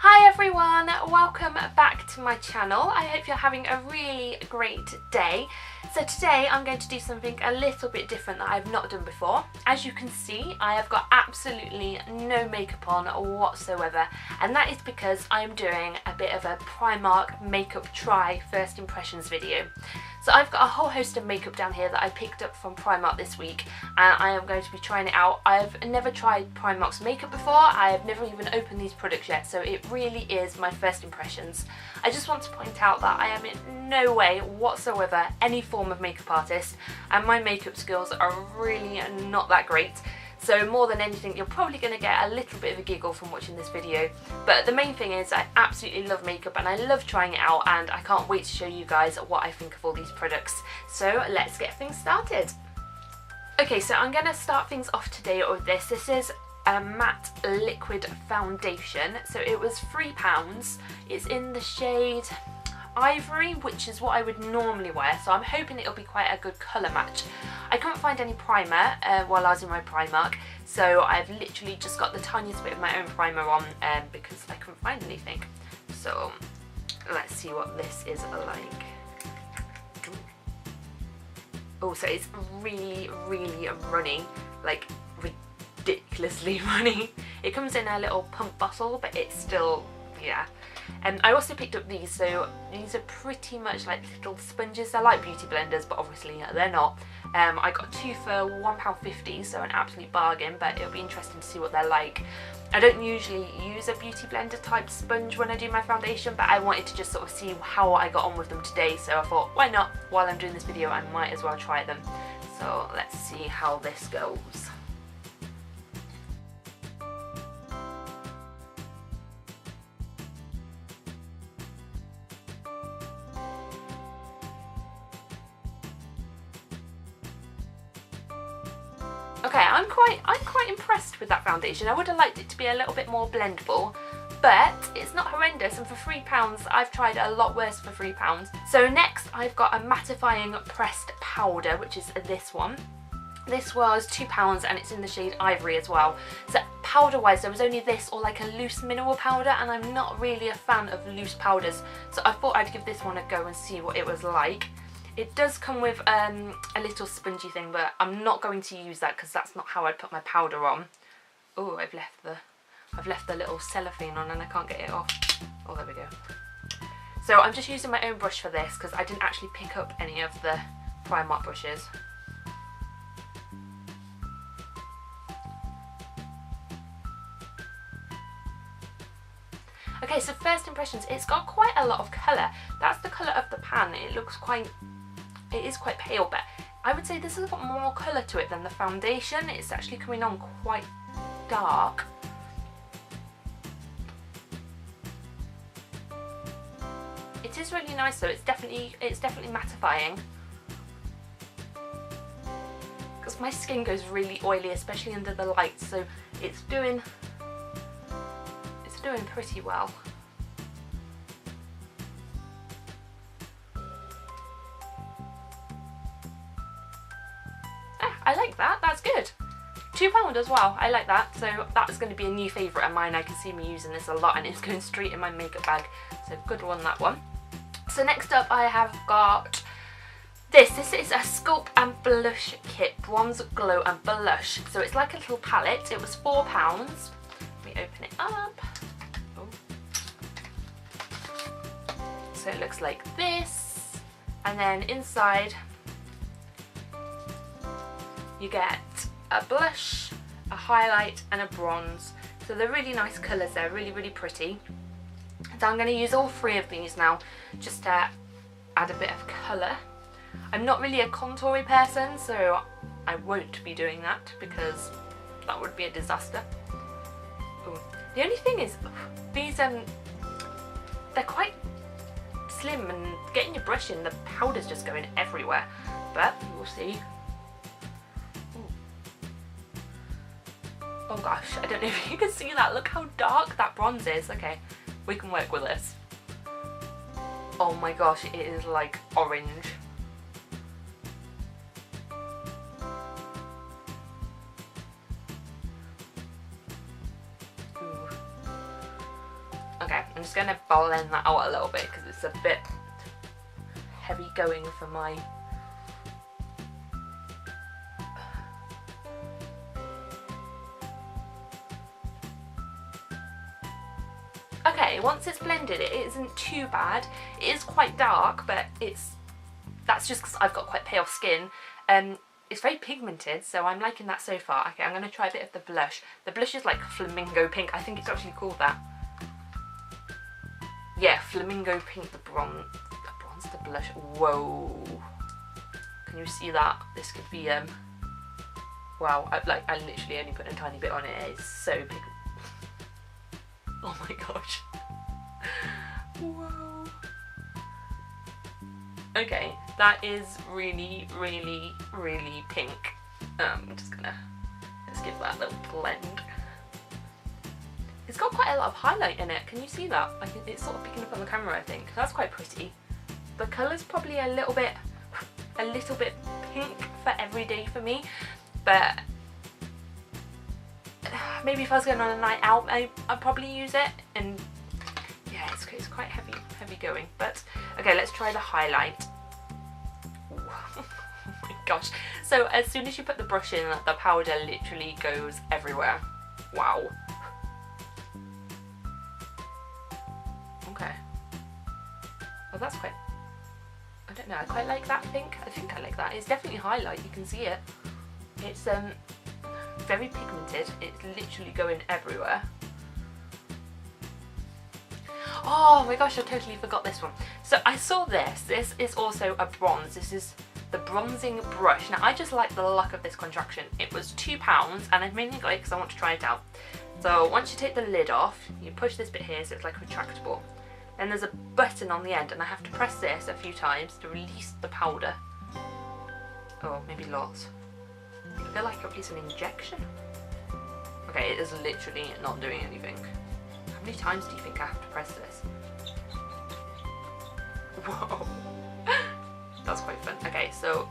Hi everyone, welcome back to my channel. I hope you're having a really great day. So today I'm going to do something a little bit different that I've not done before. As you can see, I have got absolutely no makeup on whatsoever, and that is because I'm doing a bit of a Primark makeup try first impressions video. So I've got a whole host of makeup down here that I picked up from Primark this week, and I am going to be trying it out. I've never tried Primark's makeup before, I have never even opened these products yet, so it really is my first impressions. I just want to point out that I am in no way whatsoever any form of makeup artist, and my makeup skills are really not that great. So more than anything, you're probably going to get a little bit of a giggle from watching this video. But the main thing is I absolutely love makeup and I love trying it out, and I can't wait to show you guys what I think of all these products. So let's get things started. Okay, so I'm going to start things off today with this. This is a matte liquid foundation. So it was £3. It's in the shade Ivory, which is what I would normally wear, so I'm hoping it'll be quite a good colour match. I couldn't find any primer while I was in my Primark, so I've literally just got the tiniest bit of my own primer on because I couldn't find anything. So let's see what this is like. Oh, so it's really runny, like ridiculously runny. It comes in a little pump bottle, but it's still, yeah. And I also picked up these, so these are pretty much like little sponges. They're like beauty blenders, but obviously they're not. I got two for £1.50, so an absolute bargain, but it'll be interesting to see what they're like. I don't usually use a beauty blender type sponge when I do my foundation, but I wanted to just sort of see how I got on with them today, so I thought, why not? While I'm doing this video, I might as well try them. So let's see how this goes. Okay, I'm quite impressed with that foundation. I would have liked it to be a little bit more blendable, but it's not horrendous, and for £3 I've tried a lot worse for £3. So next I've got a Mattifying Pressed Powder, which is this one. This was £2 and it's in the shade Ivory as well. So powder wise there was only this or like a loose mineral powder, and I'm not really a fan of loose powders, so I thought I'd give this one a go and see what it was like. It does come with a little spongy thing, but I'm not going to use that because that's not how I'd put my powder on. Oh, I've left the little cellophane on and I can't get it off. Oh, there we go. So I'm just using my own brush for this because I didn't actually pick up any of the Primark brushes. Okay, so first impressions, it's got quite a lot of colour. That's the colour of the pan. It is quite pale, but I would say this has got more colour to it than the foundation. It's actually coming on quite dark. It is really nice though. It's definitely mattifying. Because my skin goes really oily, especially under the light, so it's doing pretty well. I like that, that's good. £2 as well, I like that. So that's going to be a new favourite of mine. I can see me using this a lot and it's going straight in my makeup bag. So good one, that one. So next up I have got this. This is a Sculpt and Blush Kit, Bronze, Glow and Blush. So it's like a little palette. It was £4. Let me open it up. Oh. So it looks like this. And then inside you get a blush, a highlight and a bronze. So they're really nice colours, they're really pretty. So I'm going to use all three of these now just to add a bit of colour. I'm not really a contouring person, so I won't be doing that because that would be a disaster. Ooh. The only thing is these they're quite slim, and getting your brush in, the powder's just going everywhere, but we'll see. Oh gosh, I don't know if you can see that. Look how dark that bronze is. Okay, we can work with this. Oh my gosh, it is like orange. Okay, I'm just going to blend that out a little bit because it's a bit heavy going for my... Okay, once it's blended, it isn't too bad. It is quite dark, but that's just because I've got quite pale skin. It's very pigmented, so I'm liking that so far. Okay, I'm going to try a bit of the blush. The blush is like flamingo pink. I think it's actually called that. Yeah, flamingo pink, the blush. Whoa. Can you see that? This could be, wow, I literally only put a tiny bit on it. It's so pigmented. Oh my gosh. Whoa. Okay, that is really, really, really pink. I'm just gonna, let's give that a little blend. It's got quite a lot of highlight in it. Can you see that? Like it's sort of picking up on the camera, I think. That's quite pretty. The colour's probably a little bit pink for everyday for me, but maybe if I was going on a night out, I'd probably use it. And yeah, it's quite heavy going. But okay, let's try the highlight. Ooh. Oh my gosh! So as soon as you put the brush in, the powder literally goes everywhere. Wow. Okay. Well, that's quite. I don't know. I quite like that. I think I like that. It's definitely highlight. You can see it. It's very pigmented. It's literally going everywhere. Oh my gosh, I totally forgot this one. So I saw this. This is also a bronze. This is the bronzing brush. Now I just like the look of this contraption. It was £2 and I mainly got it because I want to try it out. So once you take the lid off, you push this bit here so it's like retractable. Then there's a button on the end and I have to press this a few times to release the powder. Oh, maybe lots. I feel like it's an injection. Okay, it is literally not doing anything. How many times do you think I have to press this? Whoa. That's quite fun. Okay, so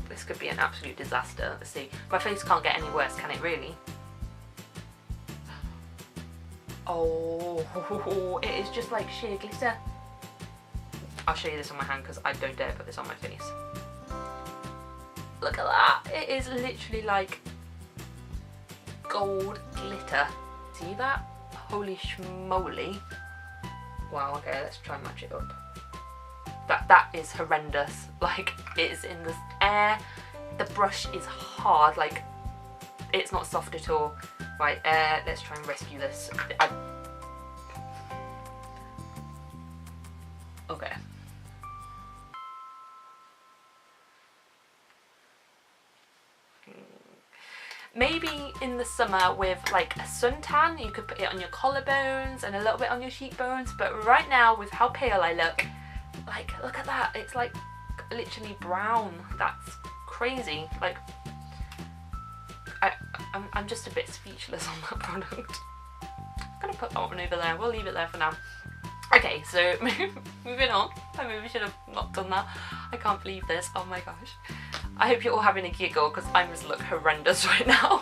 this could be an absolute disaster. Let's see. My face can't get any worse, can it really? Oh, it is just like sheer glitter. I'll show you this on my hand because I don't dare put this on my face. Look at that. It is literally like gold glitter. See that? Holy schmoly. Wow, okay, let's try and match it up. That is horrendous. Like, it is in the air. The brush is hard. Like, it's not soft at all. Right, let's try and rescue this. Okay. Maybe in the summer with like a suntan, you could put it on your collarbones and a little bit on your cheekbones, but right now with how pale I look, like look at that, it's like literally brown. That's crazy. Like I'm just a bit speechless on that product. I'm gonna put that one over there, we'll leave it there for now. Okay, so moving on. I maybe should have not done that. I can't believe this, oh my gosh. I hope you're all having a giggle because I must look horrendous right now.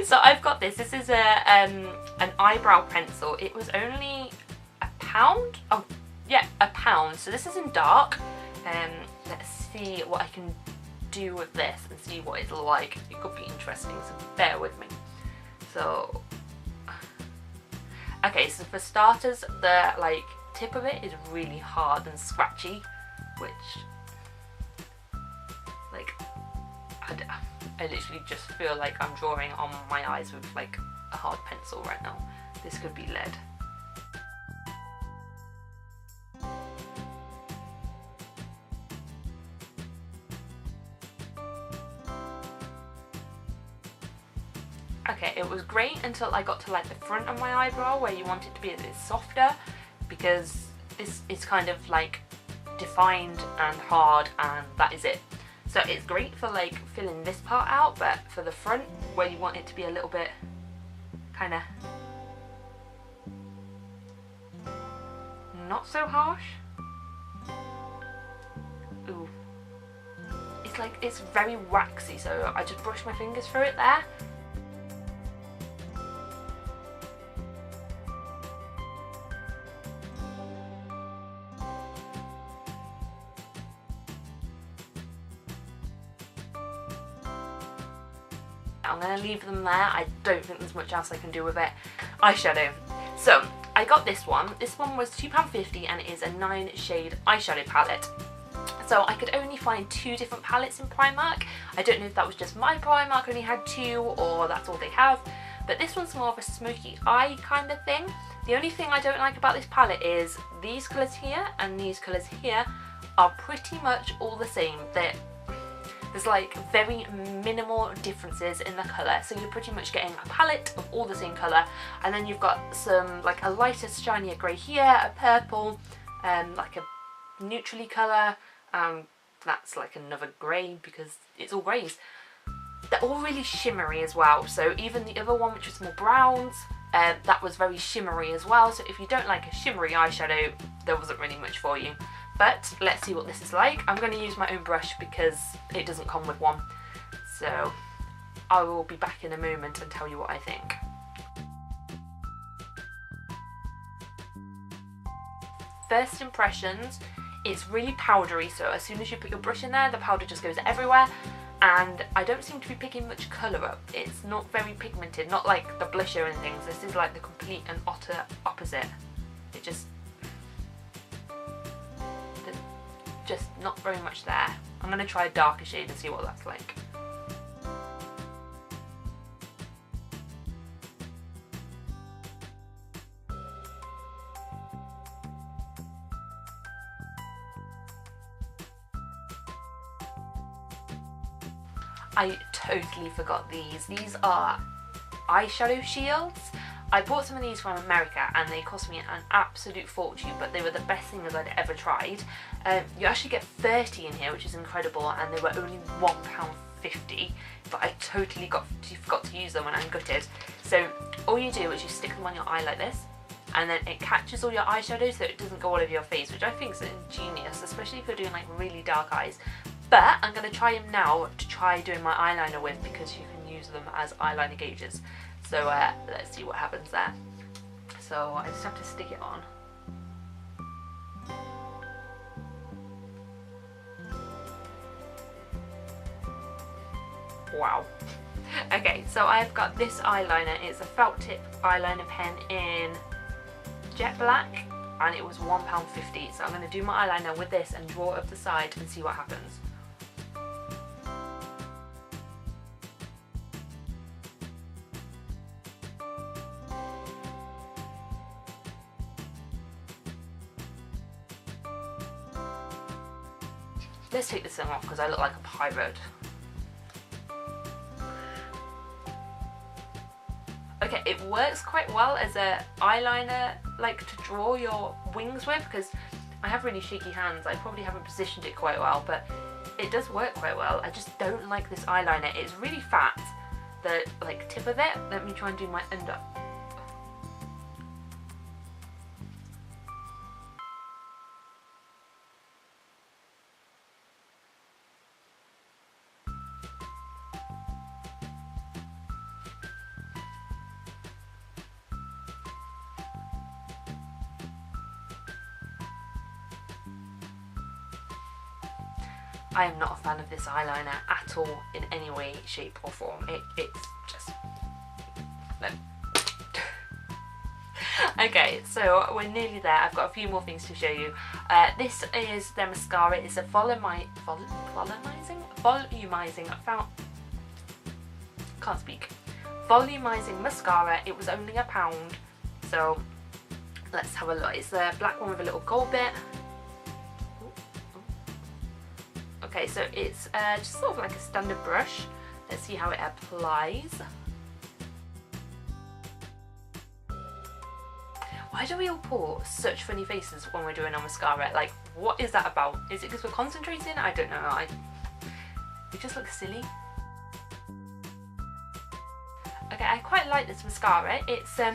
So I've got this. This is an eyebrow pencil. It was only £1. Oh, yeah, £1. So this is in dark. Let's see what I can do with this and see what it's like. It could be interesting, so bear with me. So, okay, so for starters, the like tip of it is really hard and scratchy, which like I literally just feel like I'm drawing on my eyes with like a hard pencil right now. This could be lead. Okay, it was great until I got to like the front of my eyebrow where you want it to be a bit softer, because this is kind of like defined and hard and that is it. So it's great for like filling this part out, but for the front where you want it to be a little bit kind of not so harsh. Ooh. It's like, it's very waxy, so I just brush my fingers through it there. I'm going to leave them there. I don't think there's much else I can do with it. Eyeshadow. So I got this one. This one was £2.50 and it is a 9-shade eyeshadow palette. So I could only find 2 different palettes in Primark. I don't know if that was just my Primark only had 2 or that's all they have. But this one's more of a smoky eye kind of thing. The only thing I don't like about this palette is these colours here and these colours here are pretty much all the same. There's like very minimal differences in the colour, so you're pretty much getting a palette of all the same colour, and then you've got some like a lighter shinier grey here, a purple, like a neutrally colour, that's like another grey because it's all greys. They're all really shimmery as well, so even the other one which was more browns, that was very shimmery as well, so if you don't like a shimmery eyeshadow, there wasn't really much for you. But let's see what this is like. I'm going to use my own brush because it doesn't come with one. So I will be back in a moment and tell you what I think. First impressions, it's really powdery, so as soon as you put your brush in there, the powder just goes everywhere. And I don't seem to be picking much colour up. It's not very pigmented, not like the blusher and things. This is like the complete and utter opposite. It just not very much there. I'm going to try a darker shade and see what that's like. I totally forgot these. These are eyeshadow shields. I bought some of these from America and they cost me an absolute fortune, but they were the best things I'd ever tried. You actually get 30 in here, which is incredible, and they were only £1.50, but I totally forgot to use them and I'm gutted. So all you do is you stick them on your eye like this, and then it catches all your eyeshadow so it doesn't go all over your face, which I think is ingenious, especially if you're doing like really dark eyes. But I'm going to try them now to try doing my eyeliner with, because you can use them as eyeliner gauges. So let's see what happens there. So I just have to stick it on. Wow. Okay, so I've got this eyeliner. It's a felt tip eyeliner pen in jet black and it was £1.50. So I'm going to do my eyeliner with this and draw it up the side and see what happens. Let's take this thing off because I look like a pirate. Okay, it works quite well as a eyeliner, like to draw your wings with, because I have really shaky hands. I probably haven't positioned it quite well, but it does work quite well. I just don't like this eyeliner. It's really fat, the like tip of it. Let me try and do my under. I am not a fan of this eyeliner at all in any way, shape or form. It's just... no. Okay, so we're nearly there. I've got a few more things to show you. This is the mascara. It's a volumizing mascara. It was only £1, so let's have a look. It's the black one with a little gold bit. Okay, so it's just sort of like a standard brush. Let's see how it applies. Why do we all pull such funny faces when we're doing our mascara? Like, what is that about? Is it because we're concentrating? I don't know. We just look silly. Okay, I quite like this mascara. It's you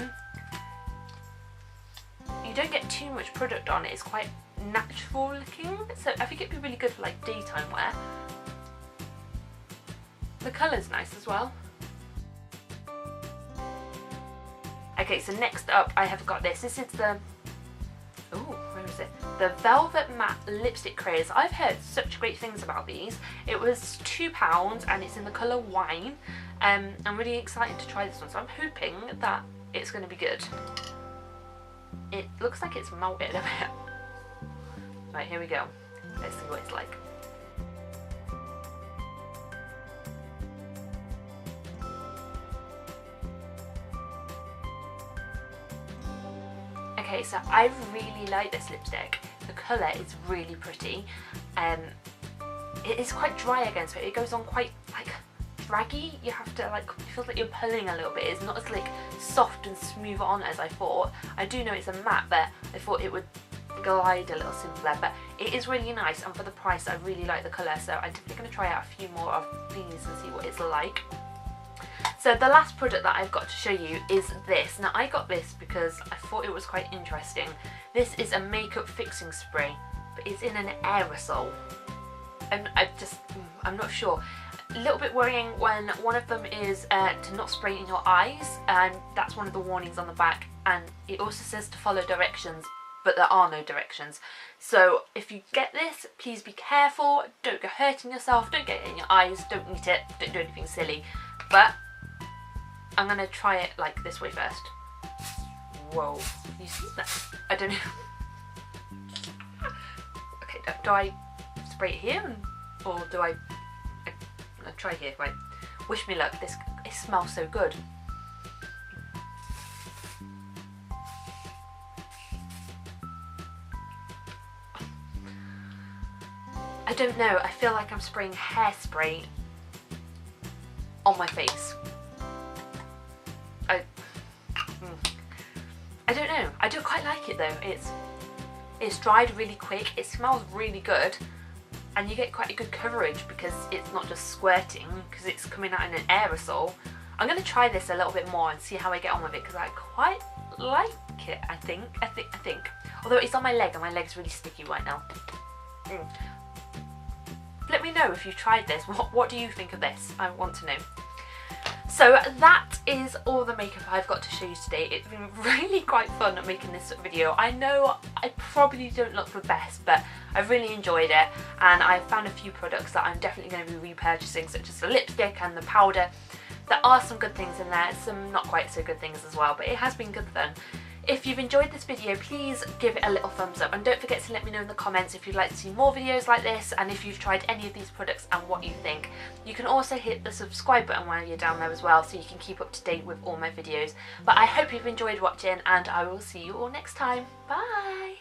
don't get too much product on it. It's quite natural looking, so I think it'd be really good for like daytime wear. The colour's nice as well. Okay, so next up I have got this. This is the, ooh, where is it? The Velvet Matte Lipstick Craze. I've heard such great things about these. It was £2 and it's in the colour Wine. I'm really excited to try this one, so I'm hoping that it's going to be good. It looks like it's melted a bit. Right, here we go. Let's see what it's like. Okay, so I really like this lipstick. The colour is really pretty. It is quite dry again, so it goes on quite like draggy. You have to like, it feels like you're pulling a little bit. It's not as like soft and smooth on as I thought. I do know it's a matte, but I thought it would glide a little simpler, but it is really nice, and for the price I really like the colour, so I'm definitely going to try out a few more of these and see what it's like. So the last product that I've got to show you is this. Now I got this because I thought it was quite interesting. This is a makeup fixing spray, but it's in an aerosol, and I'm not sure. A little bit worrying when one of them is to not spray in your eyes, and that's one of the warnings on the back, and it also says to follow directions, but there are no directions. So if you get this, please be careful, don't go hurting yourself, don't get it in your eyes, don't eat it, don't do anything silly. But I'm going to try it like this way first. Whoa, you see that? I don't know. Okay, do I spray it here, or do I try here? Right, wish me luck. It smells so good. I don't know, I feel like I'm spraying hairspray on my face. I don't know, I don't quite like it though. It's dried really quick, it smells really good, and you get quite a good coverage because it's not just squirting, because it's coming out in an aerosol. I'm going to try this a little bit more and see how I get on with it, because I quite like it, I think. Although it's on my leg, and my leg's really sticky right now. Let me know if you tried this. What do you think of this? I want to know. So that is all the makeup I've got to show you today. It's been really quite fun making this video. I know I probably don't look the best, but I've really enjoyed it, and I've found a few products that I'm definitely going to be repurchasing, such as the lipstick and the powder. There are some good things in there, some not quite so good things as well, but it has been good fun. If you've enjoyed this video, please give it a little thumbs up, and don't forget to let me know in the comments if you'd like to see more videos like this, and if you've tried any of these products and what you think. You can also hit the subscribe button while you're down there as well, so you can keep up to date with all my videos. But I hope you've enjoyed watching, and I will see you all next time. Bye!